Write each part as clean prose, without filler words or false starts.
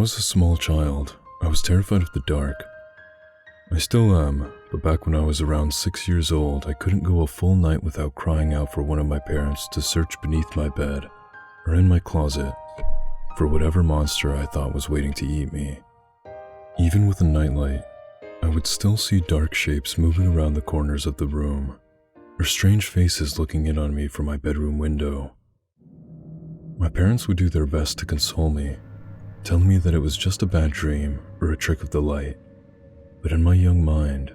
was a small child, I was terrified of the dark. I still am, but back when I was around 6 years old, I couldn't go a full night without crying out for one of my parents to search beneath my bed or in my closet for whatever monster I thought was waiting to eat me. Even with a nightlight, I would still see dark shapes moving around the corners of the room, or strange faces looking in on me from my bedroom window. My parents would do their best to console me, telling me that it was just a bad dream or a trick of the light, but in my young mind,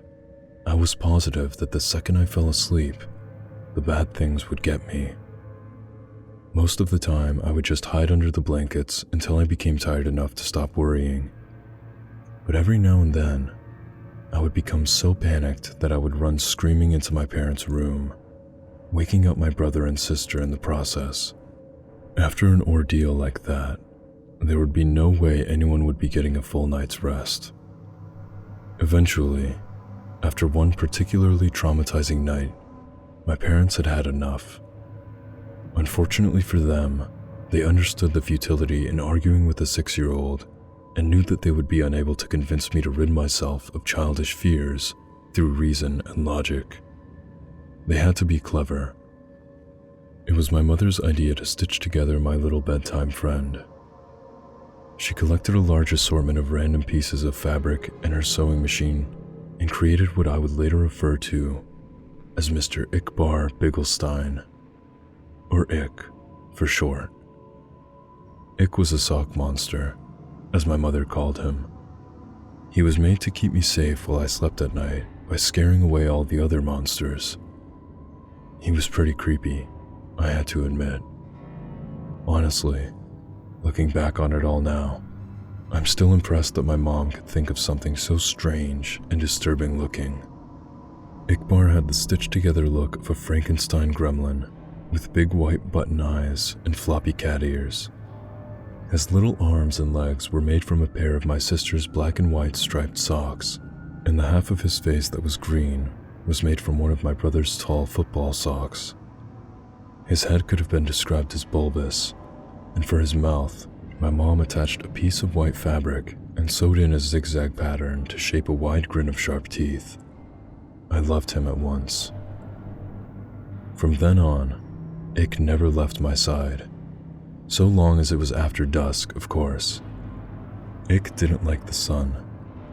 I was positive that the second I fell asleep, the bad things would get me. Most of the time, I would just hide under the blankets until I became tired enough to stop worrying. But every now and then, I would become so panicked that I would run screaming into my parents' room, waking up my brother and sister in the process. After an ordeal like that, there would be no way anyone would be getting a full night's rest. Eventually, after one particularly traumatizing night, my parents had had enough. Unfortunately for them, they understood the futility in arguing with a 6-year-old and knew that they would be unable to convince me to rid myself of childish fears through reason and logic. They had to be clever. It was my mother's idea to stitch together my little bedtime friend. She collected a large assortment of random pieces of fabric in her sewing machine and created what I would later refer to as Mr. Ickbarr Bigelsteine, or Ick for short. Ick was a sock monster, as my mother called him. He was made to keep me safe while I slept at night by scaring away all the other monsters. He was pretty creepy, I had to admit. Honestly, looking back on it all now, I'm still impressed that my mom could think of something so strange and disturbing looking. Ickbarr had the stitched together look of a Frankenstein gremlin with big white button eyes and floppy cat ears. His little arms and legs were made from a pair of my sister's black and white striped socks, and the half of his face that was green was made from one of my brother's tall football socks. His head could have been described as bulbous, and for his mouth, my mom attached a piece of white fabric and sewed in a zigzag pattern to shape a wide grin of sharp teeth. I loved him at once. From then on, Ick never left my side. So long as it was after dusk, of course. Ick didn't like the sun,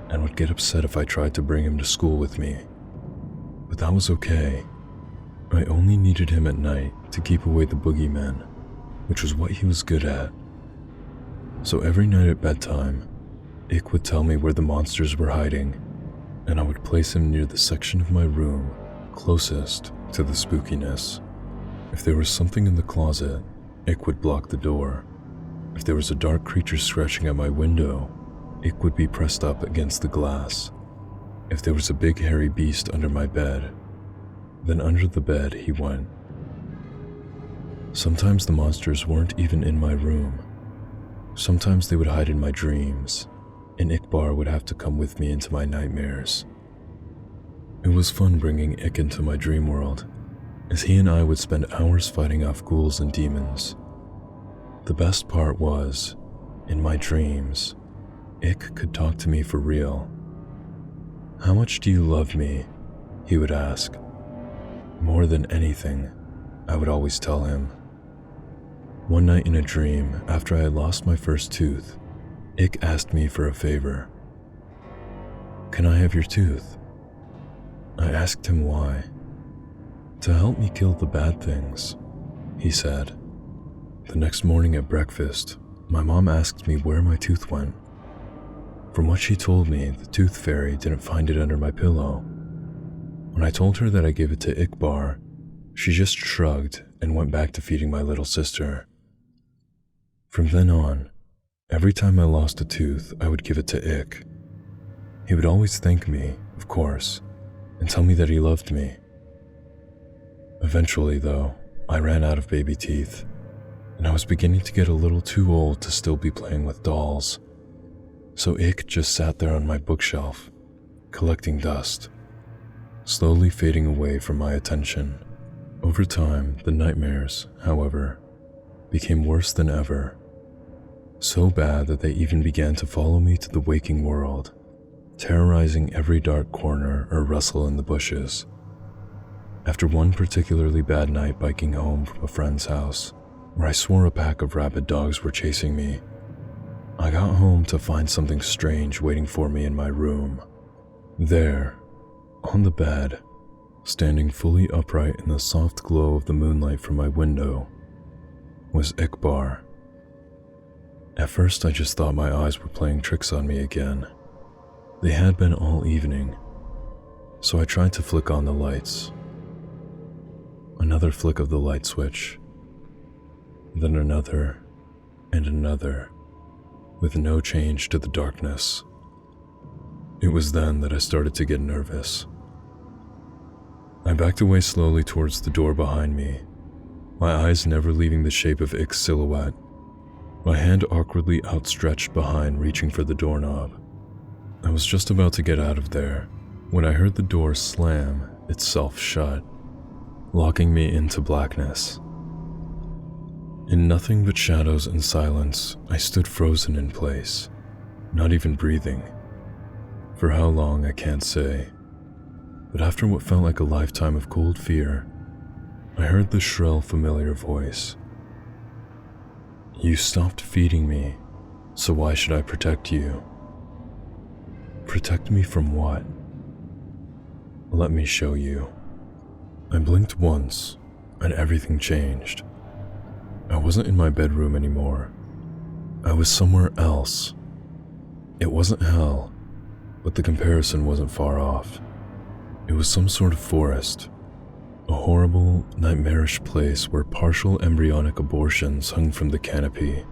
and would get upset if I tried to bring him to school with me. But that was okay. I only needed him at night to keep away the boogeymen, which was what he was good at. So every night at bedtime, Ick would tell me where the monsters were hiding, and I would place him near the section of my room closest to the spookiness. If there was something in the closet, Ick would block the door. If there was a dark creature scratching at my window, Ick would be pressed up against the glass. If there was a big hairy beast under my bed, then under the bed he went. Sometimes the monsters weren't even in my room. Sometimes they would hide in my dreams, and Ickbarr would have to come with me into my nightmares. It was fun bringing Ick into my dream world, as he and I would spend hours fighting off ghouls and demons. The best part was, in my dreams, Ick could talk to me for real. "How much do you love me?" he would ask. "More than anything," I would always tell him. One night in a dream, after I had lost my first tooth, Ick asked me for a favor. "Can I have your tooth?" I asked him why. "To help me kill the bad things," he said. The next morning at breakfast, my mom asked me where my tooth went. From what she told me, the tooth fairy didn't find it under my pillow. When I told her that I gave it to Ickbarr, she just shrugged and went back to feeding my little sister. From then on, every time I lost a tooth, I would give it to Ick. He would always thank me, of course, and tell me that he loved me. Eventually, though, I ran out of baby teeth, and I was beginning to get a little too old to still be playing with dolls. So Ick just sat there on my bookshelf, collecting dust, slowly fading away from my attention. Over time, the nightmares, however, became worse than ever. so bad that they even began to follow me to the waking world, terrorizing every dark corner or rustle in the bushes. After one particularly bad night biking home from a friend's house, where I swore a pack of rabid dogs were chasing me, I got home to find something strange waiting for me in my room. There, on the bed, standing fully upright in the soft glow of the moonlight from my window, was Ickbarr. At first I just thought my eyes were playing tricks on me again. They had been all evening, so I tried to flick on the lights. Another flick of the light switch, then another and another, with no change to the darkness. It was then that I started to get nervous. I backed away slowly towards the door behind me, my eyes never leaving the shape of Ick's silhouette, my hand awkwardly outstretched behind, reaching for the doorknob. I was just about to get out of there when I heard the door slam itself shut, locking me into blackness. In nothing but shadows and silence, I stood frozen in place, not even breathing. For how long, I can't say, but after what felt like a lifetime of cold fear, I heard the shrill, familiar voice. "You stopped feeding me, so why should I protect you?" Protect me from what? Let me show you. I blinked once, and everything changed. I wasn't in my bedroom anymore. I was somewhere else. It wasn't hell, but the comparison wasn't far off. It was some sort of forest, a horrible, nightmarish place where partial embryonic abortions hung from the canopy,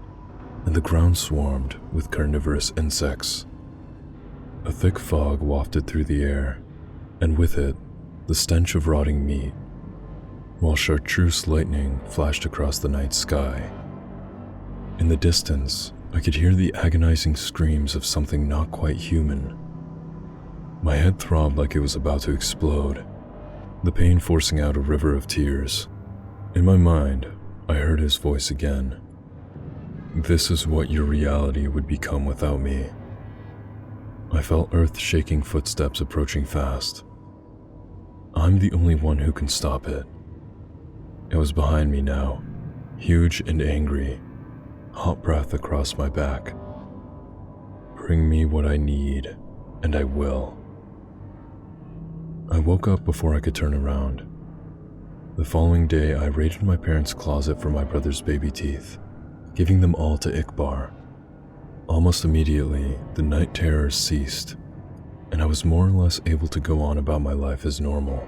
and the ground swarmed with carnivorous insects. A thick fog wafted through the air, and with it, the stench of rotting meat, while chartreuse lightning flashed across the night sky. In the distance, I could hear the agonizing screams of something not quite human. My head throbbed like it was about to explode, the pain forcing out a river of tears. In my mind, I heard his voice again. "This is what your reality would become without me." I felt earth-shaking footsteps approaching fast. I'm the only one who can stop it. It was behind me now, huge and angry, hot breath across my back. Bring me what I need, and I will. I woke up before I could turn around. The following day, I raided my parents' closet for my brother's baby teeth, giving them all to Ickbarr. Almost immediately, the night terrors ceased, and I was more or less able to go on about my life as normal.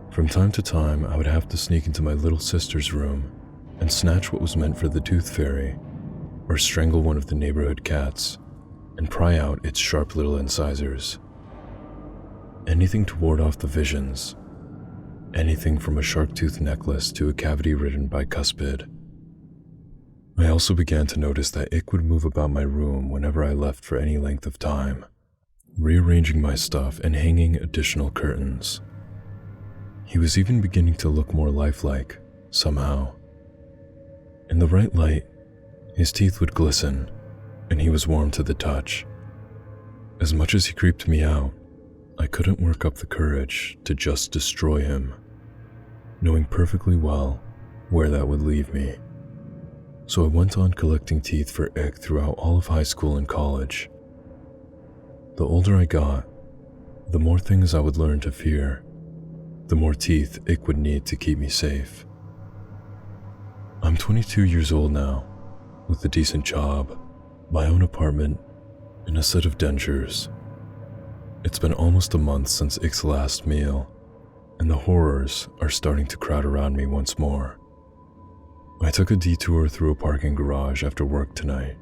From time to time, I would have to sneak into my little sister's room and snatch what was meant for the tooth fairy, or strangle one of the neighborhood cats and pry out its sharp little incisors. Anything to ward off the visions, anything from a shark tooth necklace to a cavity ridden bicuspid. I also began to notice that Ick would move about my room whenever I left for any length of time, rearranging my stuff and hanging additional curtains. He was even beginning to look more lifelike, somehow. In the right light, his teeth would glisten, and he was warm to the touch. As much as he creeped me out, I couldn't work up the courage to just destroy him, knowing perfectly well where that would leave me. So I went on collecting teeth for Ick throughout all of high school and college. The older I got, the more things I would learn to fear, the more teeth Ick would need to keep me safe. I'm 22 years old now, with a decent job, my own apartment, and a set of dentures. It's been almost a month since Ick's last meal, and the horrors are starting to crowd around me once more. I took a detour through a parking garage after work tonight,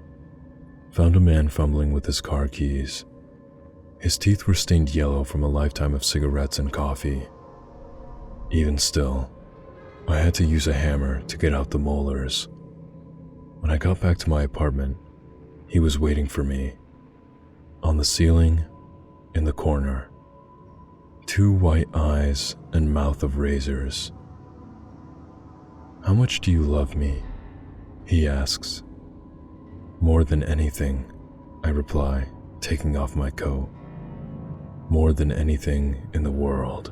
found a man fumbling with his car keys. His teeth were stained yellow from a lifetime of cigarettes and coffee. Even still, I had to use a hammer to get out the molars. When I got back to my apartment, he was waiting for me. On the ceiling, in the corner, 2 white eyes and mouth of razors. "How much do you love me?" he asks. More than anything, I reply, taking off my coat. More than anything in the world.